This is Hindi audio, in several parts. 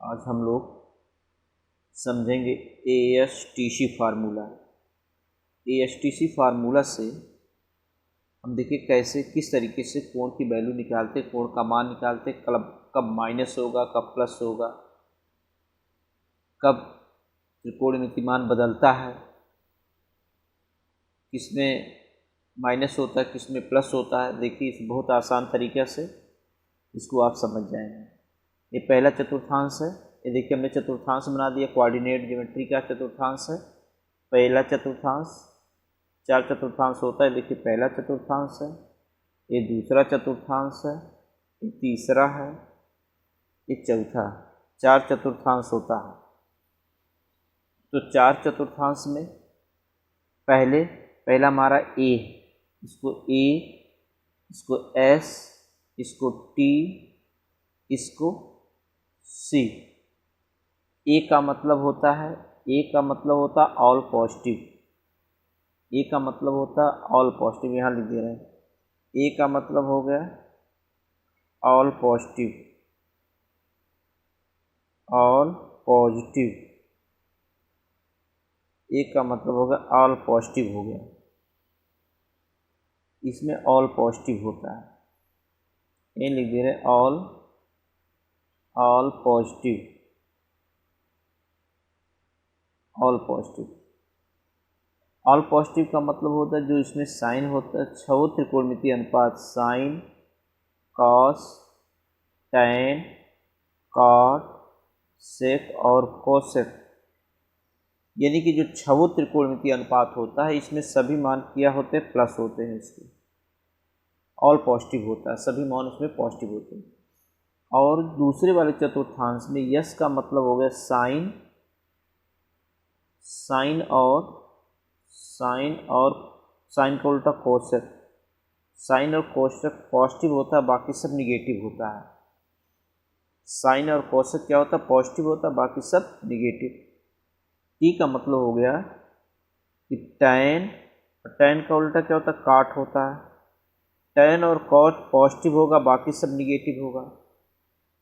आज हम लोग समझेंगे ASTC फार्मूला। ASTC फार्मूला से हम देखिए कैसे किस तरीके से कोण की वैल्यू निकालते, कोण का मान निकालते, कब माइनस होगा, कब प्लस होगा, कब त्रिकोणमिति मान बदलता है, किसमें माइनस होता है, किसमें प्लस होता है। देखिए इस बहुत आसान तरीके से इसको आप समझ जाएंगे। ये पहला चतुर्थांश है। ये देखिए हमने चतुर्थांश बना दिया, कोऑर्डिनेट ज्योमेट्री का चतुर्थांश है। पहला चतुर्थांश, 4 चतुर्थांश होता है। देखिए पहला चतुर्थांश है, ये दूसरा चतुर्थांश है, ये तीसरा है, ये चौथा। 4 चतुर्थांश होता है। तो 4 चतुर्थांश में पहला हमारा A, इसको A, इसको S, इसको T, इसको C। A का मतलब होता है, A का मतलब होता है ऑल पॉजिटिव। A का मतलब होता है ऑल पॉजिटिव, यहाँ लिख दे रहे हैं। A का मतलब हो गया all positive, all positive. A का मतलब हो गया ऑल पॉजिटिव हो गया, इसमें ऑल पॉजिटिव होता है। ये लिख दे रहे all positive, all positive. All positive का मतलब होता है जो इसमें साइन होता है, छह त्रिकोणमितीय अनुपात साइन, कॉस, टैन, कॉट, सेक और कोसेक, यानी कि जो छह त्रिकोणमितीय अनुपात होता है इसमें सभी मान क्या होते हैं, प्लस होते हैं। इसके ऑल पॉजिटिव होता है, सभी मान उसमें पॉजिटिव होते हैं। और दूसरे वाले चतुर्थांश में यस का मतलब हो गया साइन, साइन का उल्टा कोसेक। साइन और कोसेक पॉजिटिव होता है, बाकी सब निगेटिव होता है। साइन और कोसेक क्या होता है, पॉजिटिव होता है, बाकी सब निगेटिव। टी का मतलब हो गया कि टैन, टैन का उल्टा क्या होता है, काट होता है। टैन और कॉट पॉजिटिव होगा, बाकी सब निगेटिव होगा।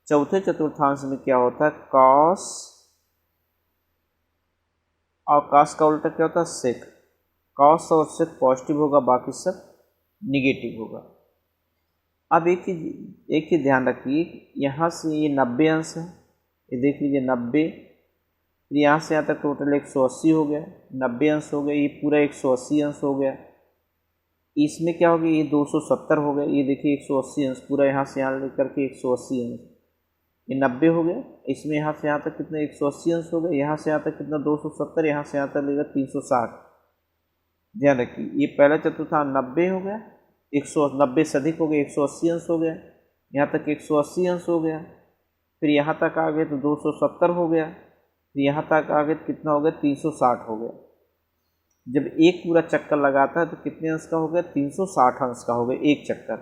चौथे चतुर्थांश में क्या होता है, कॉस, और कॉस का उल्टा क्या होता है, सेक। कॉस और सेक पॉजिटिव होगा, बाकी सब निगेटिव होगा। अब एक चीज ध्यान रखिए, यहाँ से ये 90 अंश है, ये देख लीजिए 90, फिर यहाँ से यहाँ तक टोटल 180 हो गया, 90 अंश हो गया, ये पूरा 180 अंश हो गया। इसमें क्या हो गया, ये 270 हो गया। ये देखिए 180 अंश पूरा यहाँ से यहाँ लेकर के 180 अंश, ये 90 हो गया। इसमें यहाँ से यहाँ तक कितना 180 अंश हो गया, यहाँ से यहाँ तक कितना 270, यहाँ से यहाँ तक लेगा 360। ध्यान रखिए ये पहला चतुर्थांश 90 हो गया, 190 से अधिक हो गया, 180 अंश हो गया, यहाँ तक 180 अंश हो गया। फिर यहाँ तक आ गए तो 270 हो गया, फिर यहाँ तक आ गए तो कितना हो गया, 360 हो गया। जब एक पूरा चक्कर लगाता है तो कितने अंश का हो गया, 360 अंश का हो गया एक चक्कर।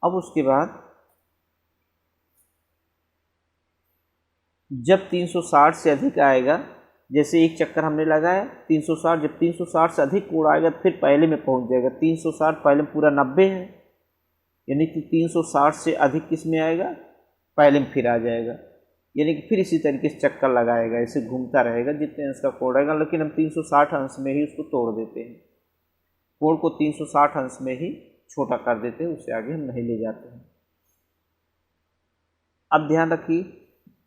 अब उसके बाद जब 360 से अधिक आएगा, जैसे एक चक्कर हमने लगाया 360, जब 360 से अधिक कोण आएगा तो फिर पहले में पहुंच जाएगा। 360 पहले में पूरा 90 है, यानी कि 360 से अधिक किस में आएगा, पहले में फिर आ जाएगा, यानी कि फिर इसी तरीके से चक्कर लगाएगा, ऐसे घूमता रहेगा जितने अंश का कोण रहेगा। लेकिन हम 360 अंश में ही उसको तोड़ देते हैं, कोण को 360 अंश में ही छोटा कर देते हैं, उससे आगे हम नहीं ले जाते हैं। अब ध्यान रखिए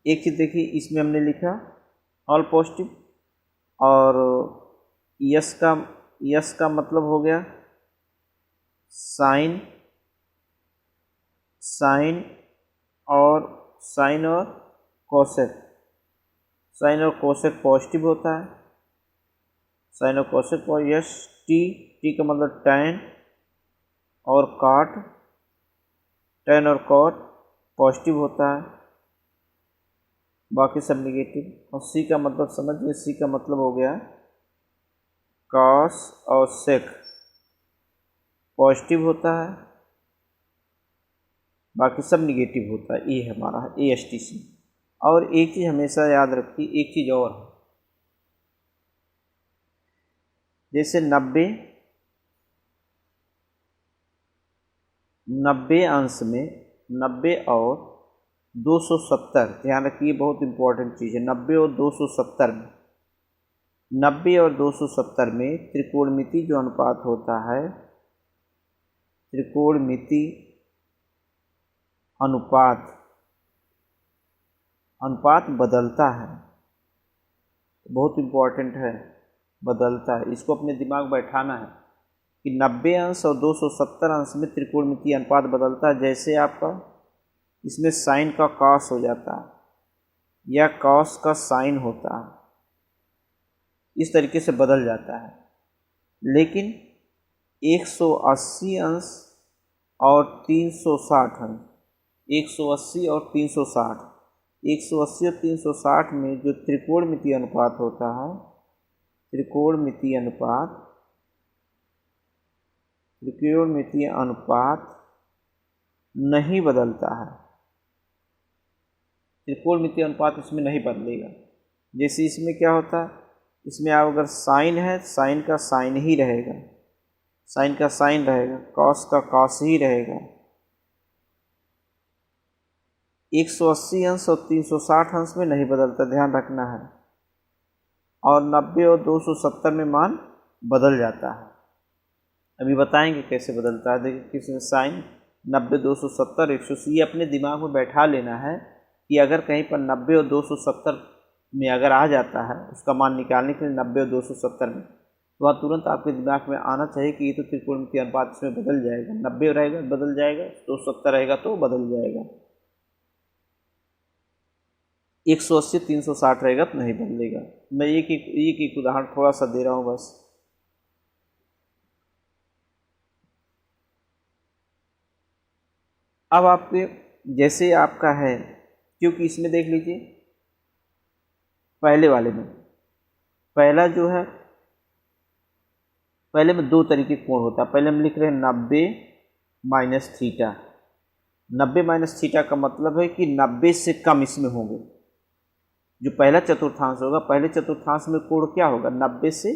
एक चीज़ देखिए, इसमें हमने लिखा ऑल पॉजिटिव, और यस का मतलब हो गया साइन और कोसेक। साइन और कोसेक पॉजिटिव होता है, साइन और कोसेक। और यस टी का मतलब टैन और काट, टैन और कॉट पॉजिटिव होता है, बाकी सब निगेटिव। और सी का मतलब समझिए, सी का मतलब हो गया कॉस और सेक पॉजिटिव होता है, बाकी सब निगेटिव होता है। ये हमारा है ASTC। और एक चीज़ हमेशा याद रखिए, एक चीज़ और है, जैसे 90 अंश में 90 और 270, ध्यान रखिए बहुत इंपॉर्टेंट चीज़ है। 90 और 270 में, 90 और 270 में त्रिकोणमिति जो अनुपात होता है, त्रिकोणमिति अनुपात बदलता है, बहुत इंपॉर्टेंट है, बदलता है। इसको अपने दिमाग में बैठाना है कि 90 अंश और 270 अंश में त्रिकोणमितीय अनुपात बदलता है। जैसे आपका इसमें साइन का कॉस हो जाता है या कॉस का साइन होता है, इस तरीके से बदल जाता है। लेकिन 180 अंश और 360 अंश, 180 और 360, 180 और 360 में जो त्रिकोणमितीय अनुपात होता है, त्रिकोणमितीय अनुपात नहीं बदलता है। त्रिकोणमितीय अनुपात इसमें नहीं बदलेगा। जैसे इसमें क्या होता है, इसमें आप अगर साइन है, साइन का साइन ही रहेगा, साइन का साइन रहेगा, कॉस का कॉस ही रहेगा। 180 अंश और 360 अंश में नहीं बदलता, ध्यान रखना है। और 90 और 270 में मान बदल जाता है। अभी बताएंगे कैसे बदलता है। देखिए किसमें साइन 90, 270, 180, ये अपने दिमाग में बैठा लेना है कि अगर कहीं पर 90 और 270 में अगर आ जाता है, उसका मान निकालने के लिए 90 और 270 में, तो वहाँ तुरंत आपके दिमाग में आना चाहिए कि ये तो त्रिकोणमितीय अनुपात इसमें बदल जाएगा। 90 रहेगा बदल जाएगा, 270 रहेगा तो बदल जाएगा, 180 360 रहेगा तो नहीं बदलेगा। मैं एक उदाहरण थोड़ा सा दे रहा हूँ बस। अब आपके जैसे आपका है, क्योंकि इसमें देख लीजिए पहले वाले में, पहला जो है, पहले में दो तरीके कोण होता है। पहले हम लिख रहे हैं 90 माइनस थीटा। 90 माइनस थीटा का मतलब है कि 90 से कम इसमें होंगे। जो पहला चतुर्थांश होगा, पहले चतुर्थांश में कोण क्या होगा, 90 से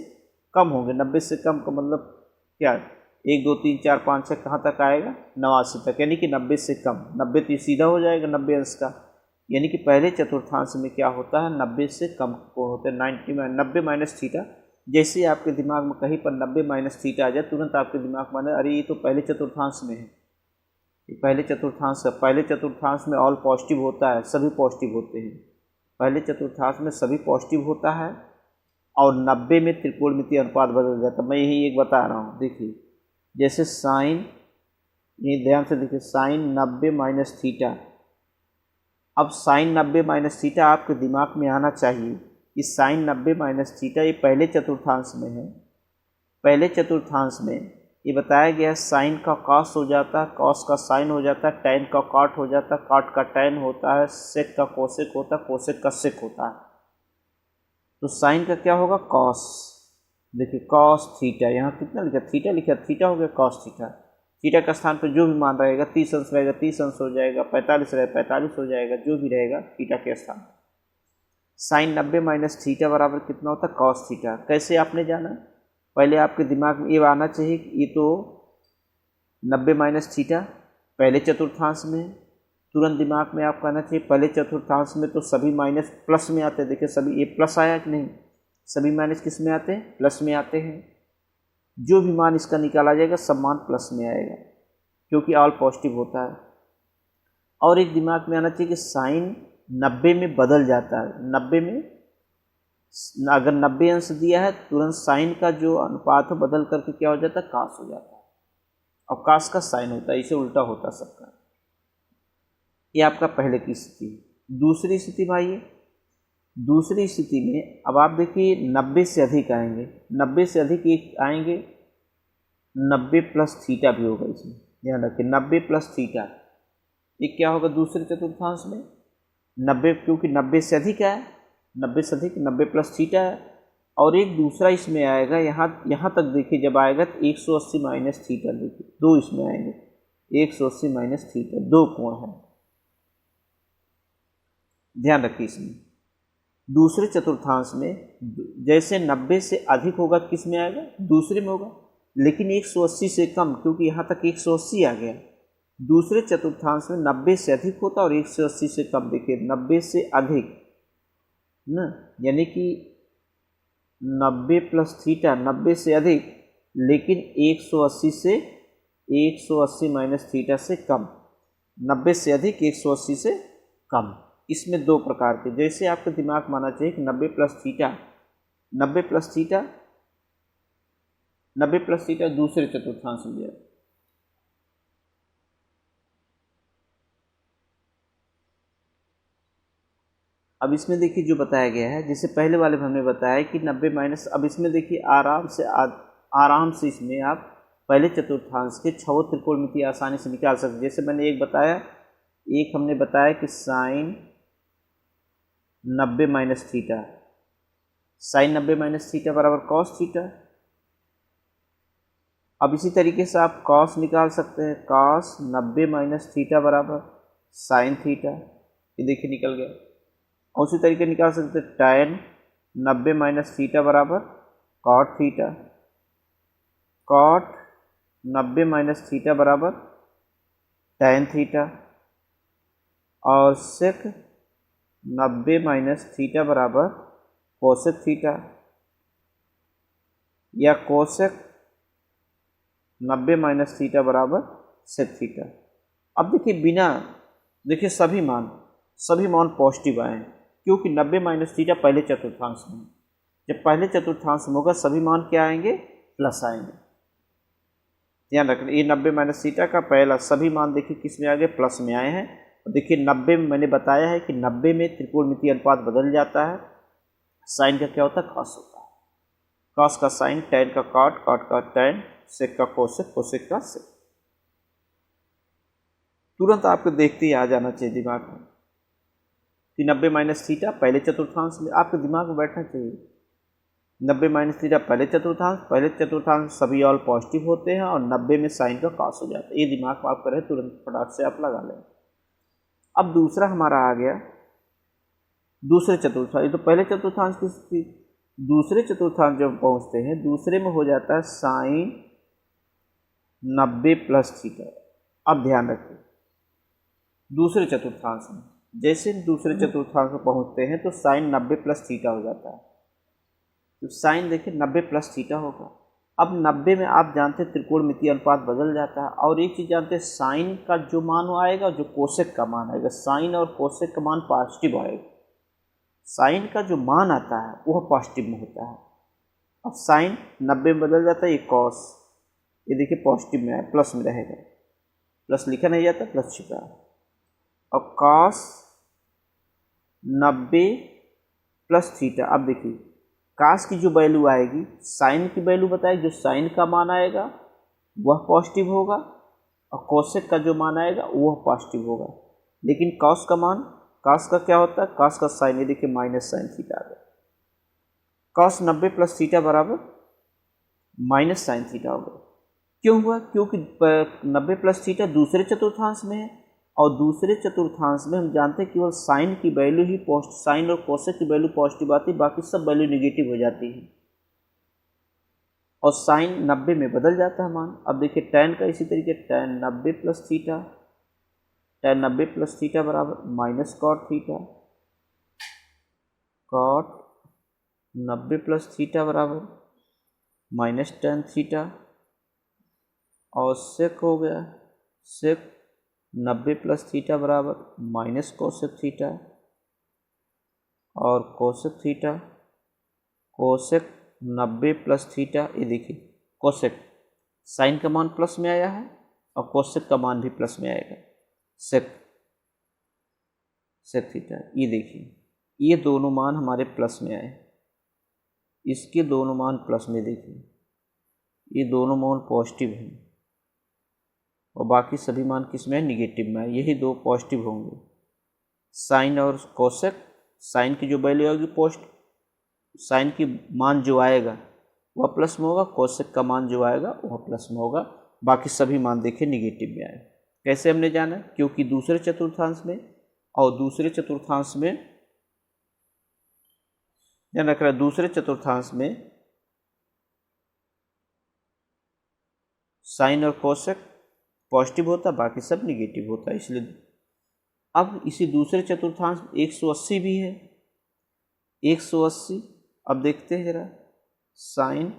कम होंगे। 90 से कम का मतलब क्या, 1 2 3 4 5 6 कहाँ तक आएगा, 89 तक, यानी कि 90 से कम। 90 तो सीधा हो जाएगा 90 अंश का, यानी कि पहले चतुर्थांश में क्या होता है, 90 से कम कोण होते हैं। 90 माइनस थीटा। जैसे आपके दिमाग में कहीं पर 90 माइनस थीटा आ जाए, तुरंत आपके दिमाग में अरे ये तो पहले चतुर्थांश में है, ये पहले चतुर्थांश है। पहले चतुर्थांश में ऑल पॉजिटिव होता है, सभी पॉजिटिव होते हैं। पहले चतुर्थांश में सभी पॉजिटिव होता है और 90 में त्रिकोणमितीय अनुपात बदल जाता है। मैं यही एक बता रहा हूँ। देखिए जैसे साइन, ये ध्यान से देखिए, साइन 90 माइनस थीटा। अब साइन 90 माइनस थीटा आपके दिमाग में आना चाहिए कि साइन 90 माइनस थीटा ये पहले चतुर्थांश में है। पहले चतुर्थांश में ये बताया गया है साइन का कॉस हो जाता है, कॉस का साइन हो जाता है, टैन का कॉट हो जाता है, कॉट का टैन होता है, सेक का कोसेक होता है, कोसेक का सेक होता है। तो साइन का क्या होगा, कॉस। देखिए कॉस थीटा, यहाँ कितना लिखा, थीटा लिखा, थीटा हो गया कॉस थीटा। थीटा का स्थान पर जो भी मान रहेगा, 30 अंश रहेगा 30 अंश हो जाएगा, 45 रहेगा 45 हो जाएगा, जो भी रहेगा थीटा के स्थान पर। साइन 90 माइनस थीटा बराबर कितना होता है, कॉस थीटा। कैसे आपने जाना, पहले आपके दिमाग में ये आना चाहिए कि ये तो 90 माइनस थीटा पहले चतुर्थांश में। तुरंत दिमाग में आपका आना चाहिए पहले चतुर्थांश में तो सभी माइनस प्लस में आते हैं। देखिए सभी, ये प्लस आया कि नहीं, सभी माइनस किस में आते हैं, प्लस में आते हैं। जो भी मान इसका निकाला जाएगा सब मान प्लस में आएगा, क्योंकि ऑल पॉजिटिव होता है। और एक दिमाग में आना चाहिए कि साइन 90 में बदल जाता है। 90 में अगर 90 अंश दिया है, तुरंत साइन का जो अनुपात है बदल करके क्या हो जाता है, कास हो जाता है। और कास का साइन होता है, इसे उल्टा होता सबका। ये आपका पहले की स्थिति है। दूसरी स्थिति भाई, दूसरी स्थिति में अब आप देखिए 90 से अधिक आएंगे, 90 से अधिक एक आएंगे, 90 प्लस थीटा भी होगा इसमें, ध्यान रखिए 90 प्लस थीटा। ये क्या होगा दूसरे चतुर्थांश में, 90, क्योंकि 90 से अधिक है, 90 से अधिक 90 प्लस थीटा है। और एक दूसरा इसमें आएगा, यहाँ तक देखिए जब आएगा तो 180 माइनस थीटा। देखिए दो इसमें आएंगे, 180 माइनस थीटा, दो कोण है, ध्यान रखिए। इसमें दूसरे चतुर्थांश में जैसे 90 से अधिक होगा, किस में आएगा, दूसरे में होगा। लेकिन 180 से कम, क्योंकि यहाँ तक 180 आ गया, दूसरे चतुर्थांश में 90 से अधिक होता और 180 से कम। देखिए 90 से अधिक ना, यानी कि 90 प्लस थीटा 90 से अधिक, लेकिन 180 माइनस थीटा से कम। 90 से अधिक 180 से कम। इसमें दो प्रकार के, जैसे आपका दिमाग माना चाहिए कि 90 plus theta 90 plus theta 90 plus theta दूसरे चतुर्थांश में दिया। अब इसमें देखिए जो बताया गया है, जैसे पहले वाले में हमने बताया कि 90 माइनस, अब इसमें देखिए आराम से इसमें आप पहले चतुर्थांश के छह त्रिकोणमिति आसानी से निकाल सकते। जैसे मैंने एक हमने बताया कि sine 90 minus theta, sine 90 minus theta बराबर कॉस थीटा। अब इसी तरीके से आप कॉस निकाल सकते हैं, कॉस 90 माइनस थीटा बराबर साइन थीटा, ये देखिए निकल गया। और उसी तरीके निकाल सकते हैं tan 90 माइनस थीटा बराबर cot theta, cot 90 minus theta बराबर tan थीटा, और सेक 90 माइनस थीटा बराबर कोसेक थीटा, या कोसेक 90 माइनस थीटा बराबर सेक थीटा। अब देखिए सभी मान पॉजिटिव आए, क्योंकि 90 माइनस थीटा पहले चतुर्थांश में। जब पहले चतुर्थांश में होगा सभी मान क्या आएंगे? प्लस आएंगे। ध्यान रखना, ये 90 माइनस थीटा का पहला सभी मान देखिए किस में आ गए? प्लस में आए हैं। देखिए 90 में मैंने बताया है कि 90 में त्रिकोणमितीय अनुपात बदल जाता है। साइन का क्या होता है? कॉस होता है। कॉस का साइन, टैन का कॉट, कॉट का टैन, सेक का कोसेक, कोसेक का सेक। तुरंत आपको देखते ही आ जाना चाहिए दिमाग में कि 90 माइनस थीटा पहले चतुर्थांश में, आपके दिमाग में बैठना चाहिए 90 माइनस थीटा पहले चतुर्थांश सभी ऑल पॉजिटिव होते हैं और 90 में साइन का कॉस हो जाता है। ये दिमाग में आपका रहे, तुरंत फटाक से आप लगा लें। अब दूसरा हमारा आ गया दूसरे चतुर्थांश। ये तो पहले चतुर्थांश की थी, दूसरे चतुर्थांश जब पहुंचते हैं दूसरे में हो जाता है साइन 90 प्लस थीटा। अब ध्यान रखिए दूसरे चतुर्थांश में, जैसे दूसरे चतुर्थांश में पहुंचते हैं तो साइन 90 प्लस थीटा हो जाता है। तो साइन देखिए 90 प्लस थीटा होगा। अब 90 में आप जानते हैं त्रिकोणमितीय अनुपात बदल जाता है। और एक चीज़ जानते हैं, साइन का जो मान आएगा, जो कोसेक का मान आएगा, साइन और कोसेक का मान पॉजिटिव आएगा। साइन का जो मान आता है वह पॉजिटिव में होता है। अब साइन 90 में बदल जाता है, ये कॉस, ये देखिए पॉजिटिव में है, प्लस में रहेगा। प्लस लिखा नहीं जाता, प्लस छिपा है। और कॉस 90 प्लस थीटा। अब देखिए कास की जो वैल्यू आएगी, साइन की वैल्यू बताएगी, जो साइन का मान आएगा वह पॉजिटिव होगा और कोसेक का जो मान आएगा वह पॉजिटिव होगा। लेकिन कॉस का मान, कॉस का क्या होता है? कॉस का साइन, ये देखिए माइनस साइन थीटा आ गया। कॉस 90 प्लस थीटा बराबर माइनस साइन थीटा होगा। क्यों हुआ? क्योंकि 90 प्लस थीटा दूसरे चतुर्थांश में है और दूसरे चतुर्थांश में हम जानते हैं केवल साइन की वैल्यू ही साइन और कोसेक की वैल्यू पॉजिटिव आती है, बाकी सब वैल्यू नेगेटिव हो जाती है। और साइन 90 में बदल जाता है मान। अब देखिए टैन का इसी तरीके, tan 90 plus theta, tan 90 plus theta बराबर minus cot theta, cot 90 plus theta बराबर माइनस टैन थीटा, और सेक हो गया, सेक 90 प्लस थीटा बराबर माइनस कोसेक थीटा, और cosec theta, cosec 90 plus theta. ये देखिए कोसेक, साइन का मान प्लस में आया है और कोसेक का मान भी प्लस में आएगा, सेक थीटा। ये देखिए ये दोनों मान हमारे प्लस में आए, इसके दोनों मान प्लस में, देखिए ये दोनों मान पॉजिटिव हैं और बाकी सभी मान किस में है? निगेटिव में है। यही दो पॉजिटिव होंगे, साइन और कोसेक। साइन की जो वैल्यू आएगी पॉजिटिव, साइन की मान जो आएगा वह प्लस में होगा, कोसेक का मान जो आएगा वह प्लस में होगा, बाकी सभी मान देखिए निगेटिव में आए। कैसे हमने जाना? क्योंकि दूसरे चतुर्थांश में, और दूसरे चतुर्थांश में ध्यान रख रहा है, दूसरे चतुर्थांश में साइन और कोसेक पॉजिटिव होता, बाकी सब निगेटिव होता, इसलिए। अब इसी दूसरे चतुर्थांश 180 भी है, 180। अब देखते हैं जरा, साइन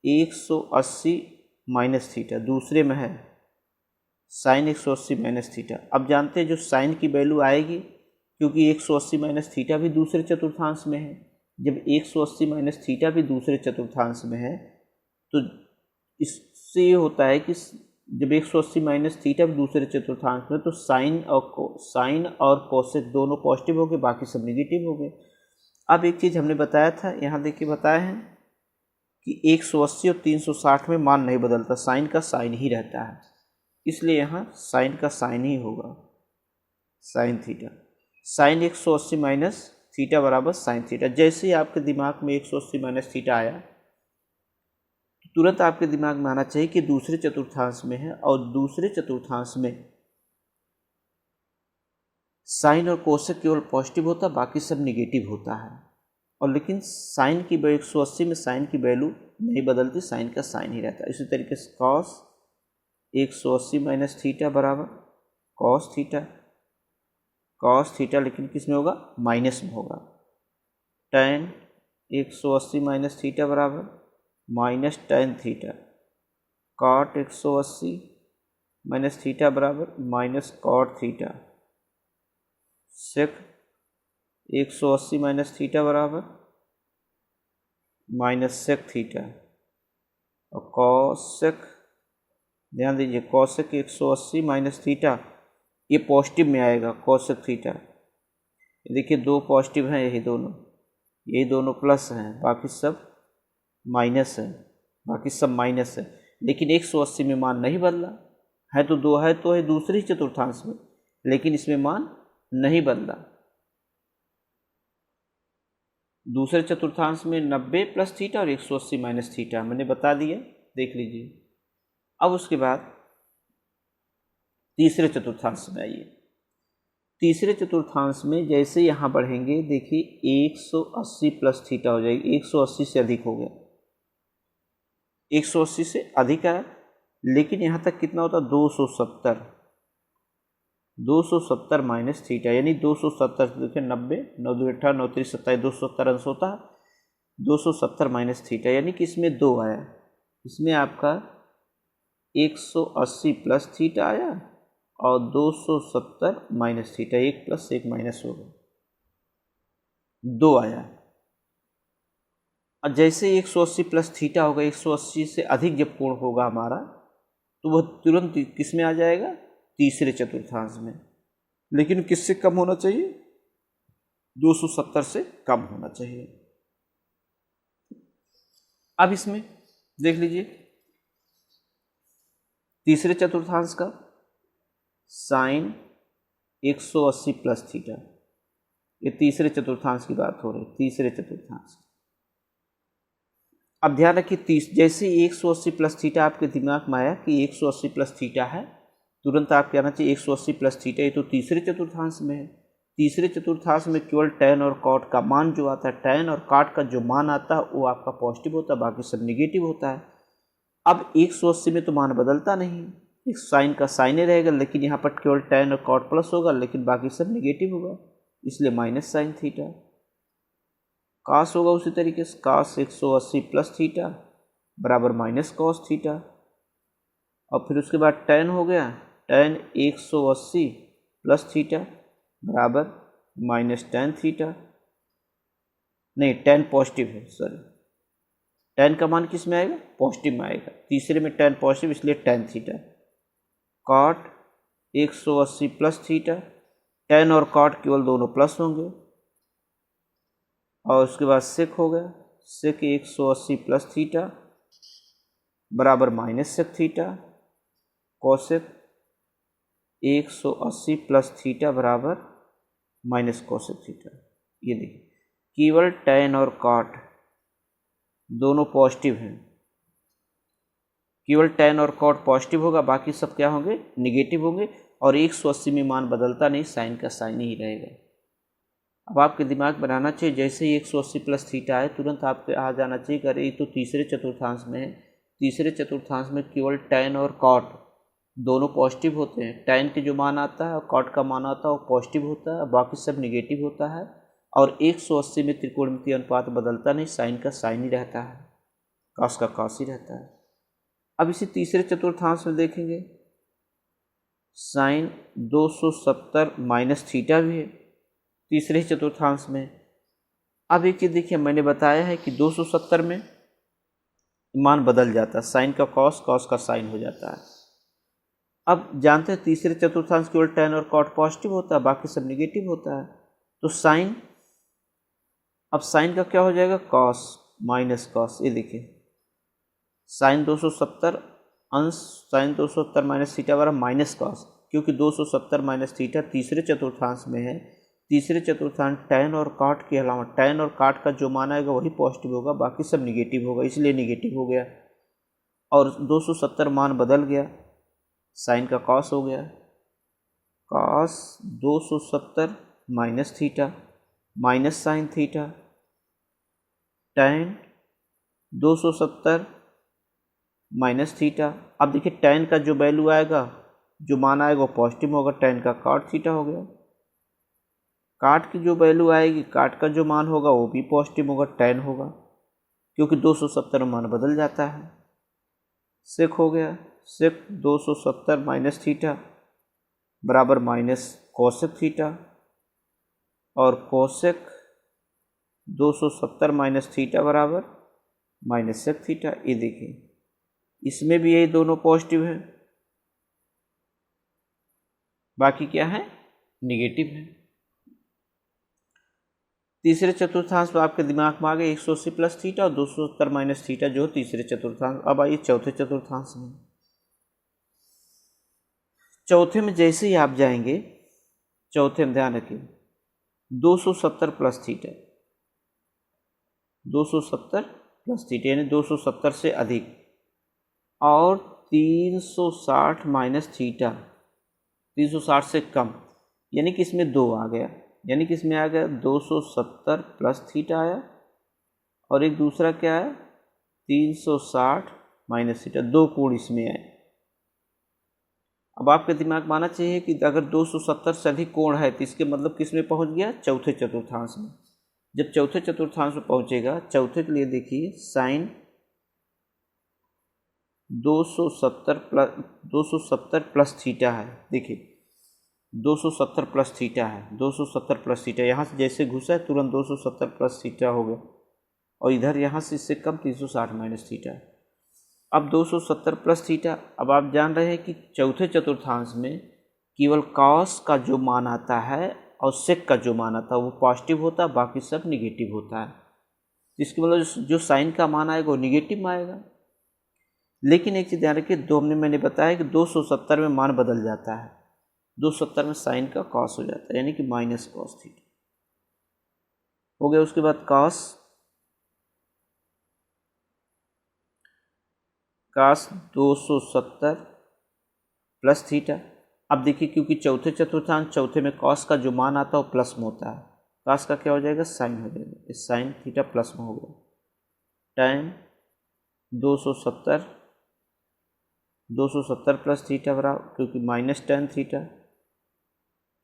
180 माइनस थीटा दूसरे में है, साइन 180 माइनस थीटा। अब जानते हैं जो साइन की वैल्यू आएगी, क्योंकि 180 माइनस थीटा भी दूसरे चतुर्थांश में है, जब 180 माइनस थीटा भी दूसरे चतुर्थांश में है तो इससे ये होता है कि जब 180 माइनस थीटा भी दूसरे चतुर्थांश में, तो साइन और कोसेक दोनों पॉजिटिव हो गए, बाकी सब निगेटिव हो गए। अब एक चीज़ हमने बताया था, यहाँ देखिए बताया है कि 180 और 360 में मान नहीं बदलता, साइन का साइन ही रहता है, इसलिए यहाँ साइन का साइन ही होगा, sine theta. Sine 180 minus theta बराबर साइन थीटा। जैसे ही आपके दिमाग में 180 माइनस थीटा आया तो तुरंत आपके दिमाग में आना चाहिए कि दूसरे चतुर्थांश में है, और दूसरे चतुर्थांश में साइन और कोसेक केवल पॉजिटिव होता, बाकी सब निगेटिव होता है। और लेकिन साइन की 180 में साइन की वैल्यू नहीं बदलती, साइन का साइन ही रहता है। इसी तरीके से कॉस 180 माइनस थीटा बराबर कॉस थीटा, लेकिन किस में होगा, माइनस में होगा। tan 180 माइनस थीटा बराबर minus tan theta, cot 180 minus theta बराबर minus cot theta, sec 180 minus theta बराबर माइनस sec थीटा, और cosec, ध्यान दीजिए cosec 180 माइनस थीटा ये पॉजिटिव में आएगा, cosec थीटा। देखिए दो पॉजिटिव हैं, यही दोनों प्लस हैं, बाकी सब माइनस है, लेकिन 180 में मान नहीं बदला है, तो दो है तो है दूसरे चतुर्थांश में, लेकिन इसमें मान नहीं बदला। दूसरे चतुर्थांश में 90 प्लस थीटा और 180 माइनस थीटा मैंने बता दिया, देख लीजिए। अब उसके बाद तीसरे चतुर्थांश में आइए। तीसरे चतुर्थांश में जैसे यहाँ बढ़ेंगे, देखिए 180 प्लस थीटा हो जाएगी, 180 से अधिक हो गया, 180 से अधिक आया, लेकिन यहाँ तक कितना होता, 270 माइनस थीटा, यानी 270, देखिए 90 9 2 18 9 3 27 270 अंश होता है, 270 माइनस थीटा, यानी कि इसमें 2 आया, इसमें आपका 180 प्लस थीटा आया और 270 माइनस थीटा, 1 प्लस 1 माइनस होगा, 2 आया। और जैसे 180 प्लस थीटा होगा, 180 से अधिक जब कोण होगा हमारा, तो वह तुरंत किस में आ जाएगा, तीसरे चतुर्थांश में। लेकिन किससे कम होना चाहिए, 270 से कम होना चाहिए। अब इसमें देख लीजिए तीसरे चतुर्थांश का साइन 180 प्लस थीटा, ये तीसरे चतुर्थांश की बात हो रही है, तीसरे चतुर्थांश। अब ध्यान रखिए, जैसे 180 प्लस थीटा आपके दिमाग में आया कि 180 प्लस थीटा है, तुरंत आप कहना चाहिए 180 प्लस थीटा, ये तो तीसरे चतुर्थांश में है। तीसरे चतुर्थांश में केवल tan और cot का मान जो आता है, tan और cot का जो मान आता है वो आपका पॉजिटिव होता है, बाकी सब निगेटिव होता है। अब 180 में तो मान बदलता नहीं, एक साइन का साइन ही रहेगा, लेकिन यहाँ पर केवल tan और cot प्लस होगा, लेकिन बाकी सब निगेटिव होगा, इसलिए माइनस साइन थीटा। कास होगा उसी तरीके से, कास 180 प्लस थीटा बराबर माइनस कॉस थीटा, और फिर उसके बाद tan हो गया, tan 180 प्लस थीटा बराबर माइनस tan थीटा, नहीं tan पॉजिटिव है, सॉरी, tan का मान किस में आएगा, पॉजिटिव में आएगा, तीसरे में tan पॉजिटिव, इसलिए tan theta. cot 180 plus theta, tan और cot केवल दोनों प्लस होंगे, और उसके बाद सेक हो गया, सेक 180 प्लस थीटा बराबर minus sec theta, cosec 180 plus theta बराबर माइनस कोसेक थीटा। ये देखिए केवल tan और cot दोनों पॉजिटिव हैं, केवल tan और cot पॉजिटिव होगा, बाकी सब क्या होंगे, निगेटिव होंगे, और 180 में मान बदलता नहीं, साइन का साइन ही रहेगा। अब आपके दिमाग बनाना चाहिए, जैसे ही 180 प्लस थीटा है, तुरंत आपके आ जाना चाहिए, अरे ये तो तीसरे चतुर्थांश में है, तीसरे चतुर्थांश में केवल tan और cot दोनों पॉजिटिव होते हैं। tan के जो मान आता है और cot का मान आता है वो पॉजिटिव होता है, बाकी सब निगेटिव होता है। और 180 में त्रिकोणमितीय अनुपात बदलता नहीं, साइन का साइन ही रहता है, cos का cos ही रहता है। अब इसी तीसरे चतुर्थांश में देखेंगे, साइन 270 माइनस थीटा भी है तीसरे चतुर्थांश में। अब एक चीज़ देखिए, मैंने बताया है कि 270 में मान बदल जाता है, साइन का कॉस, कॉस का साइन हो जाता है। अब जानते हैं तीसरे चतुर्थांश केवल tan और cot पॉजिटिव होता है, बाकी सब निगेटिव होता है। तो साइन, अब साइन का क्या हो जाएगा, कॉस माइनस कॉस। ये देखिए साइन 270 अंश साइन 270 माइनस थीटा बराबर माइनस कॉस, क्योंकि 270 माइनस थीटा तीसरे चतुर्थांश में है। तीसरे चतुर्थांश tan और cot के अलावा tan और cot का जो मान आएगा वही पॉजिटिव होगा, बाकी सब निगेटिव होगा, इसलिए निगेटिव हो गया। और 270 मान बदल गया, साइन का कॉस हो गया, cos 270 minus theta minus sine theta, tan 270 minus theta. अब देखिए tan का जो वैल्यू आएगा, जो मान आएगा वो पॉजिटिव होगा, tan का cot थीटा हो गया। काट की जो वैल्यू आएगी, काट का जो मान होगा वो भी पॉजिटिव होगा, tan होगा, क्योंकि 270 मान बदल जाता है। सेक हो गया, सेक 270 माइनस थीटा बराबर माइनस कोसेक थीटा, और कोसेक 270 माइनस थीटा बराबर माइनस सेक थीटा। ये देखिए इसमें भी यही दोनों पॉजिटिव है, बाकी क्या है, निगेटिव है। तीसरे चतुर्थांश में आपके दिमाग में आ गए 180 प्लस थीटा और 270 माइनस थीटा जो तीसरे चतुर्थांश। अब आइए चौथे चतुर्थांश में। चौथे में जैसे ही आप जाएंगे, चौथे में ध्यान रखिए 270 प्लस थीटा, 270 प्लस थीटा यानी 270 से अधिक, और 360 माइनस थीटा 360 से कम, यानी कि इसमें 2 आ गया, यानी कि इसमें आ गया 270 प्लस थीटा आया, और एक दूसरा क्या है 360 माइनस थीटा, 2 कोण इसमें आए। अब आपके दिमाग में आना चाहिए कि अगर 270 से अधिक कोण है तो इसके मतलब किस में पहुंच गया, चौथे चतुर्थांश में। जब चौथे चतुर्थांश में पहुंचेगा, चौथे के लिए देखिए साइन 270 प्लस थीटा है, देखिए 270 प्लस थीटा है, 270 प्लस थीटा, यहाँ से जैसे घुसा है तुरंत 270 प्लस थीटा हो गया, और इधर यहाँ से इससे कम 360 माइनस थीटा है। अब 270 प्लस थीटा। अब आप जान रहे हैं कि चौथे चतुर्थांश में केवल कॉस का जो मान आता है और सेक का जो मान आता है वो पॉजिटिव होता है, बाकी सब निगेटिव होता है। इसके मतलब जो साइन का मान आएगा वो निगेटिव में आएगा। लेकिन एक चीज़ ध्यान रखिए, मैंने बताया कि 270 में मान बदल जाता है, 270 में साइन का कॉस हो जाता है, यानी कि माइनस कॉस थीटा हो गया। उसके बाद कॉस 270 प्लस थीटा। अब देखिए क्योंकि चौथे चतुर्थांश, चौथे में कॉस का जो मान आता है वो प्लस में होता है, कॉस का क्या हो जाएगा, साइन हो जाएगा, इस साइन थीटा प्लस में हो गया। tan 270 प्लस थीटा बराबर, क्योंकि माइनस tan थीटा,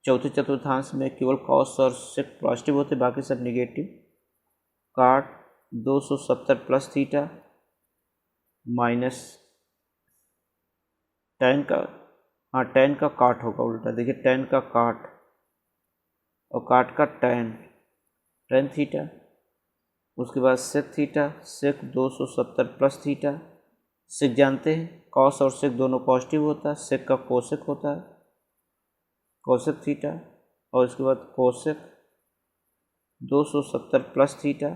चौथे चतुर्थांश में केवल कॉस और सेक पॉजिटिव होते, बाकी सब निगेटिव, काट 270 प्लस थीटा माइनस tan का, हाँ tan का काट होगा उल्टा, देखिए tan का काट और काट का tan थीटा। उसके बाद सेक थीटा, सेक 270 प्लस थीटा, सेक जानते हैं कॉस और सेक दोनों पॉजिटिव होता है, सेक का कोसेक होता है, कोसेक थीटा, और उसके बाद कोसेक 270 प्लस थीटा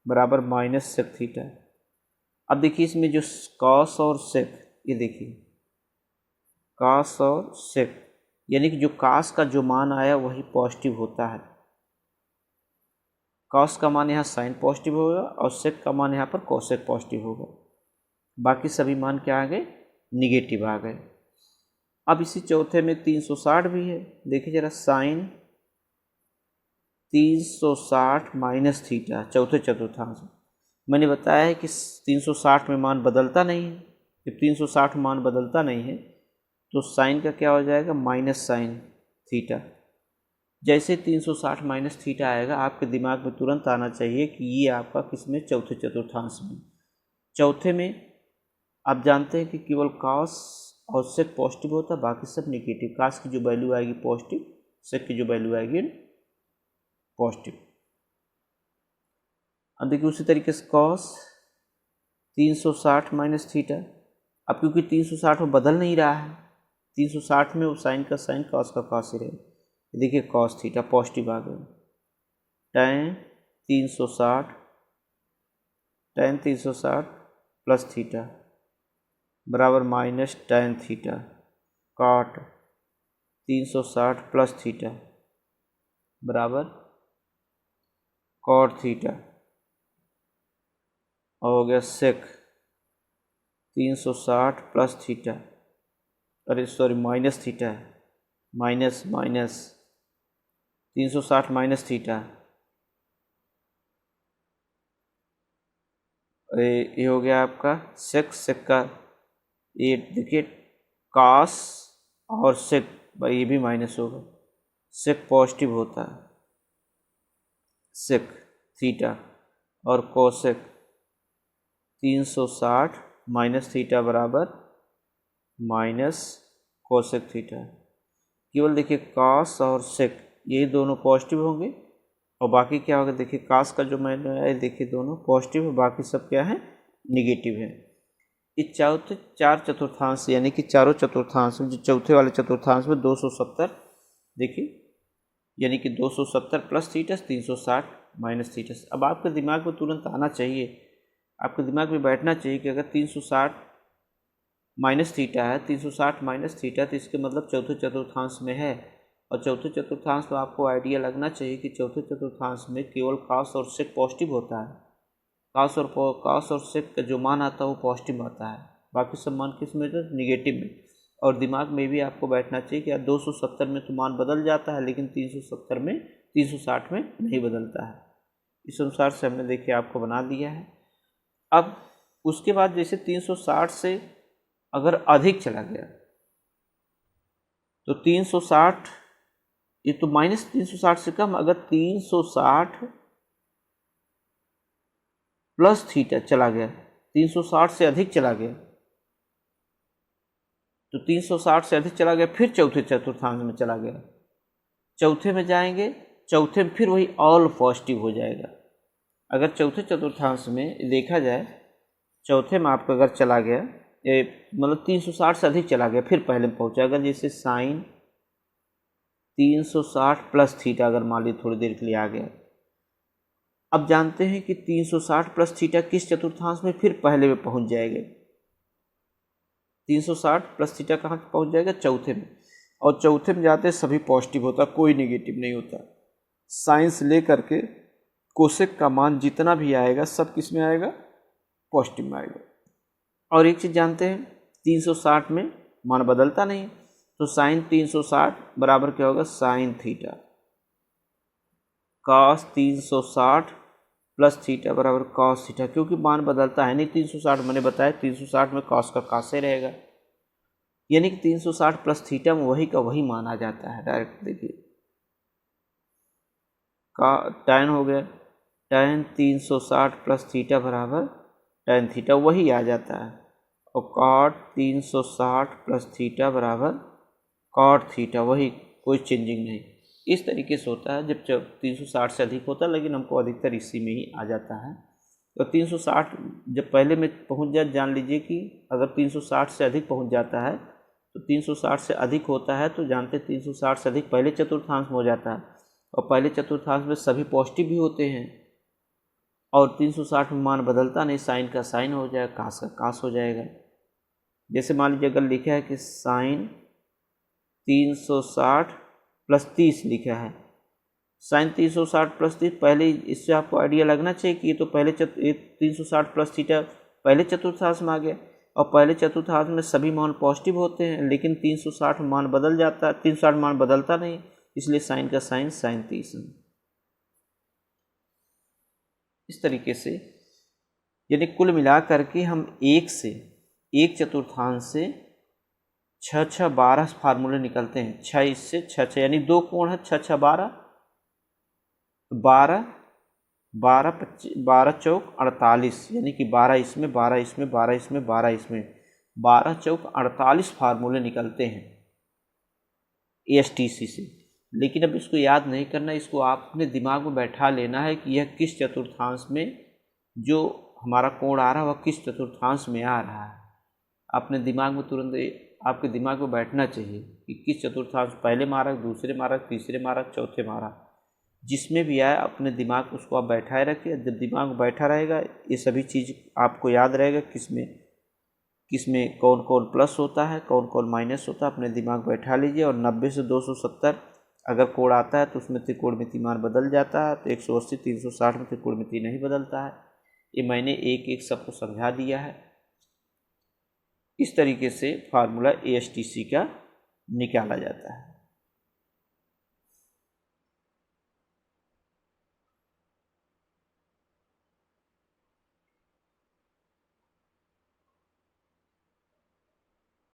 बराबर माइनस सेक थीटा। अब देखिए इसमें जो कॉस और सेक, ये देखिए कॉस और सेक, यानी कि जो कॉस का जो मान आया वही पॉजिटिव होता है, कॉस का मान यहाँ साइन पॉजिटिव होगा और सेक का मान यहाँ पर कोसेक पॉजिटिव होगा, बाकी सभी मान क्या आ गए, निगेटिव आ गए। अब इसी चौथे में 360 भी है, देखिए जरा साइन 360 माइनस थीटा चौथे चतुर्थांश। मैंने बताया है कि 360 में मान बदलता नहीं है, जब 360 मान बदलता नहीं है तो साइन का क्या हो जाएगा, माइनस साइन थीटा। जैसे 360 माइनस थीटा आएगा आपके दिमाग में तुरंत आना चाहिए कि ये आपका किस में, चौथे चतुर्थांश में। चौथे में आप जानते हैं कि केवल कॉस और सेक पॉजिटिव होता है, बाकी सब निगेटिव। कॉस की जो वैल्यू आएगी पॉजिटिव, सेक की जो वैल्यू आएगी पॉजिटिव। अब देखिए उसी तरीके से कॉस 360 माइनस थीटा, अब क्योंकि 360 में बदल नहीं रहा है, 360 में वो साइन का साइन कॉस का कॉस ही रहेगा। देखिए कॉस थीटा पॉजिटिव आ गया, tan 360 प्लस थीटा बराबर minus tan theta cot 360 plus theta बराबर कॉट थीटा। और हो गया सेक 360 प्लस थीटा, अरे सॉरी माइनस थीटा है, माइनस 360 माइनस थीटा, अरे ये हो गया आपका सेक का, ये देखिए कॉस और सेक भाई ये भी माइनस होगा, सेक पॉजिटिव होता है, सेक थीटा और कोसेक 360 माइनस थीटा बराबर माइनस कोसेक थीटा। केवल देखिए कॉस और सेक ये दोनों पॉजिटिव होंगे और बाकी क्या होगा, देखिए कॉस का जो मैंने है देखिए दोनों पॉजिटिव है, बाकी सब क्या है, निगेटिव है। इस चौथे 4 चतुर्थांश यानी कि चारों चतुर्थांश में जो चौथे वाले चतुर्थांश में 270 देखिए, यानी कि 270 प्लस थीटा 360 माइनस थीटा। अब आपके दिमाग में तुरंत आना चाहिए, आपके दिमाग में बैठना चाहिए कि अगर 360 माइनस थीटा है, 360 माइनस थीटा, तो इसके मतलब चौथे चतुर्थांश में है। और चौथे चतुर्थांश में आपको आइडिया लगना चाहिए कि चौथे चतुर्थांश में केवल कॉस और सेक पॉजिटिव होता है, कॉस और सेक का जो मान आता है वो पॉजिटिव आता है, बाकी सब मान किस में, तो निगेटिव में। और दिमाग में भी आपको बैठना चाहिए कि यार 270 में तो मान बदल जाता है, लेकिन 370 में 360 में नहीं बदलता है। इस अनुसार से हमने देखिए आपको बना दिया है। अब उसके बाद जैसे 360 से अगर अधिक चला गया तो 360, ये तो माइनस 360 से कम, अगर 360 प्लस थीटा चला गया, 360 से अधिक चला गया, तो 360 से अधिक चला गया फिर चौथे चतुर्थांश में चला गया, चौथे में जाएंगे, चौथे में फिर वही ऑल पॉजिटिव हो जाएगा। अगर चौथे चतुर्थांश में देखा जाए, चौथे में आपका अगर चला गया, मतलब 360 से अधिक चला गया, फिर पहले में पहुंचा, अगर जैसे साइन 360 प्लस थीटा अगर मान ली थोड़ी देर के लिए आ गया, अब जानते हैं कि 360 प्लस थीटा किस चतुर्थांश में, फिर पहले में पहुंच जाएगा। 360 प्लस थीटा कहाँ पहुंच जाएगा, चौथे में, और चौथे में जाते सभी पॉजिटिव होता, कोई नेगेटिव नहीं होता। साइन से ले करके कोसेक का मान जितना भी आएगा सब किस में आएगा, पॉजिटिव में आएगा। और एक चीज़ जानते हैं, 360 में मान बदलता नहीं, तो साइन 360 बराबर क्या होगा, sine theta, cos 360 plus theta बराबर कॉस थीटा, क्योंकि मान बदलता है नहीं। 360 मैंने बताया 360 में कॉस का कॉस ही रहेगा, यानी कि 360 प्लस थीटा में वही का वही मान आ जाता है डायरेक्ट। देखिए का tan हो गया, tan 360 प्लस थीटा बराबर tan थीटा वही आ जाता है, और cot 360 प्लस थीटा बराबर cot थीटा वही, कोई चेंजिंग नहीं। इस तरीके से होता है जब 360 से अधिक होता है, लेकिन हमको अधिकतर इसी में ही आ जाता है। तो 360 जब पहले में पहुंच जाए, जान लीजिए कि अगर 360 से अधिक पहुंच जाता है तो 360 से अधिक होता है, तो जानते 360 से अधिक पहले चतुर्थांश में हो जाता है, और पहले चतुर्थांश में सभी पॉजिटिव भी होते हैं, और 360 में मान बदलता नहीं, साइन का साइन हो जाएगा, कास का कास हो जाएगा। जैसे मान लीजिए अगर लिखा है कि साइन 360 प्लस 30 लिखा है, साइन 360 प्लस 30, पहले इससे आपको आइडिया लगना चाहिए कि ये तो पहले 360 प्लस थीटा पहले चतुर्थांश में आ गया, और पहले चतुर्थांश में सभी मान पॉजिटिव होते हैं, लेकिन 360 मान बदल जाता है, 360 मान बदलता नहीं, इसलिए साइन का साइन साइन 30। इस तरीके से यानी कुल मिला करके हम एक चतुर्थांश से छः छः 12 फार्मूले निकलते हैं। 6 इससे 6 यानी 2 कोण है, 6 6 12, 12 12 25 12 चौक 48, यानी कि 12 इसमें 12 इसमें 12 इसमें 12 इसमें 12 चौक 48 फार्मूले निकलते हैं ASTC से। लेकिन अब इसको याद नहीं करना, इसको आपने दिमाग में बैठा लेना है कि यह किस चतुर्थांश में जो हमारा कोण आ रहा है वह किस चतुर्थांश में आ रहा है। अपने दिमाग में तुरंत आपके दिमाग में बैठना चाहिए कि किस चतुर्थांश, पहले मारक, दूसरे मारक, तीसरे मारक, चौथे मारक, जिसमें भी आए अपने दिमाग उसको आप बैठाए रखिए। जब दिमाग बैठा रहेगा ये सभी चीज़ आपको याद रहेगा, किसमें कौन कौन प्लस होता है, कौन कौन माइनस होता है, अपने दिमाग बैठा लीजिए। और 90 से 270 अगर कोण आता है तो उसमें त्रिकोणमिति मान बदल जाता है, तो 180 360 में त्रिकोणमिति नहीं बदलता है। ये मैंने एक एक सबको समझा दिया है। इस तरीके से फार्मूला ASTC का निकाला जाता है।